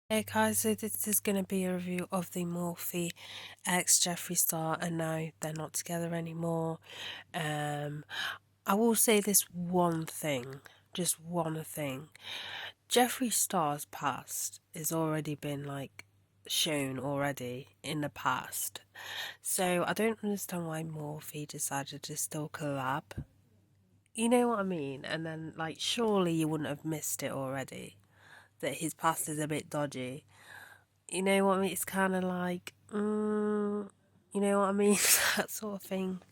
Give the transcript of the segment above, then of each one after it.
Hey guys, so this is going to be a review of the Morphe X Jeffree Star, and now they're not together anymore. Um, I will say this one thing, just one thing. Jeffree Star's past has already been shown already in the past, so I don't understand why Morphe decided to still collab. You know what I mean? And then surely you wouldn't have missed it already. That his past is a bit dodgy. You know what I mean? It's kind of you know what I mean? That sort of thing.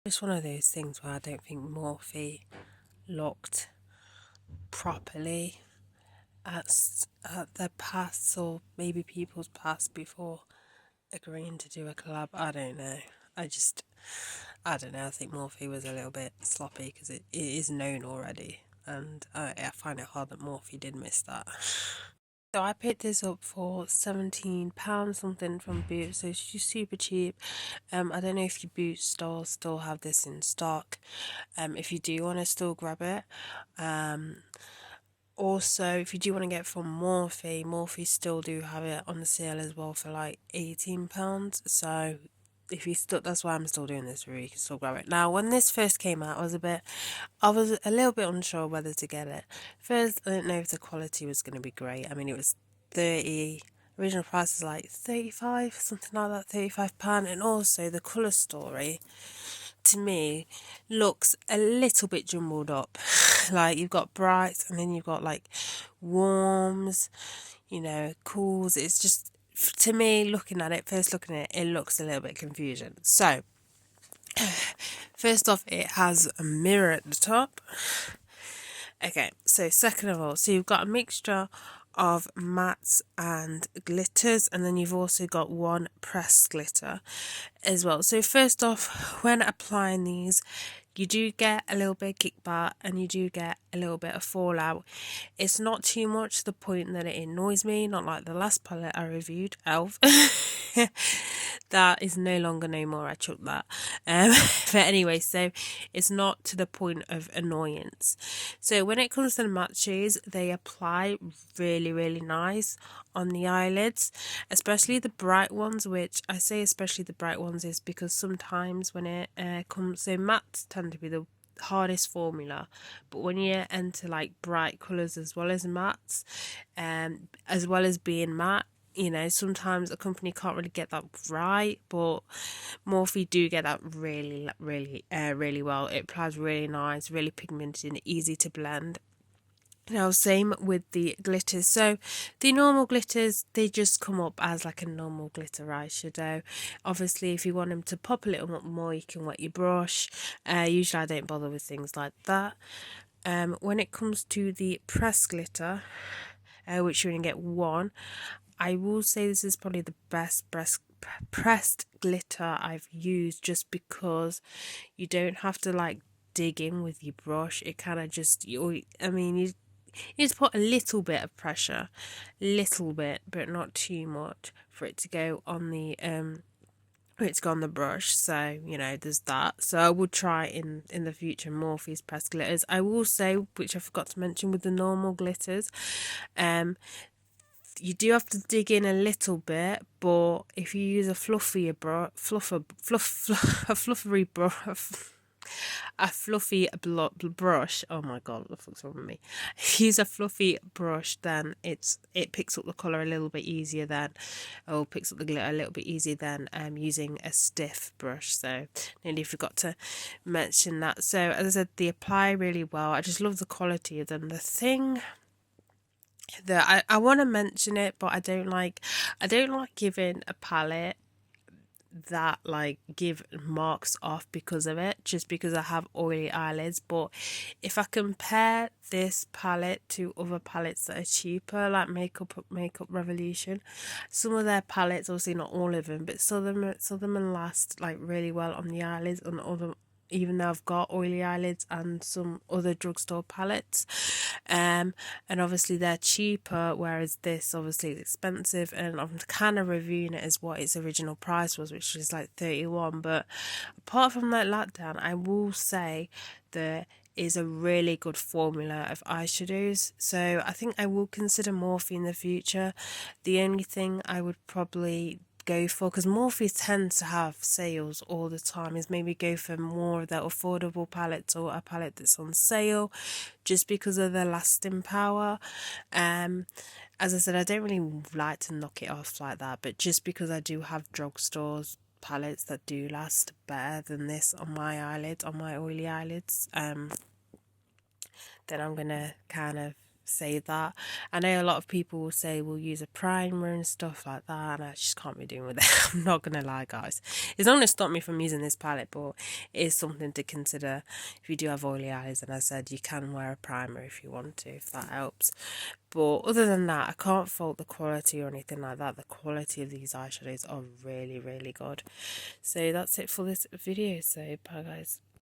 Just one of those things where I don't think Morphe looked properly at their past, or maybe people's past, before agreeing to do a collab. I don't know. I just, I don't know. I think Morphe was a little bit sloppy because it is known already. And I find it hard that Morphe did miss that. So I picked this up for £17 something from Boots, so it's just super cheap. I don't know if your Boots stores still have this in stock. If you do want to still grab it. Also, if you do want to get it from Morphe still do have it on the sale as well for like £18. So if you still, that's why I'm still doing this review. You can still grab it. Now, when this first came out, I was a little bit unsure whether to get it. First, I didn't know if the quality was going to be great. I mean, it was 30. Original price is like 35, something like that, £35. And also the colour story, to me, looks a little bit jumbled up. Like, you've got brights and then you've got like warms, cools. It's just, to me, first looking at it, it looks a little bit confusion. So, first off, it has a mirror at the top. Okay, so second of all, so you've got a mixture of mattes and glitters, and then you've also got one pressed glitter as well. So first off, when applying these, you do get a little bit of kickback and you do get a little bit of fallout. It's not too much to the point that it annoys me, not like the last palette I reviewed, Elf. That is no longer no more, I chucked that. But anyway, so it's not to the point of annoyance. So when it comes to the matte shades, they apply really, really nice on the eyelids, especially the bright ones, which I say especially the bright ones is because sometimes when it comes, so mattes tend to be the hardest formula, but when you enter like bright colours as well as mattes, as well as being matte, sometimes a company can't really get that right, but Morphe do get that really, really, really well. It applies really nice, really pigmented and easy to blend. Now, same with the glitters. So the normal glitters, they just come up as like a normal glitter eyeshadow. Obviously, if you want them to pop a little more, you can wet your brush. Usually I don't bother with things like that. When it comes to the pressed glitter, which you're going to get one, I will say this is probably the best pressed glitter I've used, just because you don't have to like dig in with your brush. It kind of just, you just put a little bit of pressure, little bit, but not too much, for it to go on the brush. So there's that. So I would try in the future Morphe's pressed glitters. I will say, which I forgot to mention with the normal glitters, you do have to dig in a little bit, but if you use a fluffier a fluffery brush, a fluffy brush. Oh my god, what the fuck's wrong with me? Use a fluffy brush, then it picks up the colour a little bit easier than, or picks up the glitter a little bit easier than using a stiff brush. So nearly forgot to mention that. So as I said, they apply really well. I just love the quality of them. The thing that I want to mention it, but I don't like giving a palette that give marks off because of it, just because I have oily eyelids. But if I compare this palette to other palettes that are cheaper, like Makeup Revolution, some of their palettes, obviously not all of them, but some of them last like really well on the eyelids, and other, even though I've got oily eyelids and some other drugstore palettes. And obviously they're cheaper, whereas this obviously is expensive, and I'm kind of reviewing it as what its original price was, which is like 31. But apart from that letdown, I will say that is a really good formula of eyeshadows. So I think I will consider Morphe in the future. The only thing I would probably go for, because Morphe tends to have sales all the time, is maybe go for more of their affordable palettes or a palette that's on sale, just because of the lasting power. As I said, I don't really like to knock it off like that, but just because I do have drugstores palettes that do last better than this on my eyelids, on my oily eyelids, then I'm gonna kind of say that. I know a lot of people will say we'll use a primer and stuff like that, and I just can't be doing with it. I'm not gonna lie, guys. It's not gonna stop me from using this palette, but it is something to consider if you do have oily eyes. And I said you can wear a primer if you want to, if that helps. But other than that, I can't fault the quality or anything like that. The quality of these eyeshadows are really, really good. So that's it for this video. So bye, guys.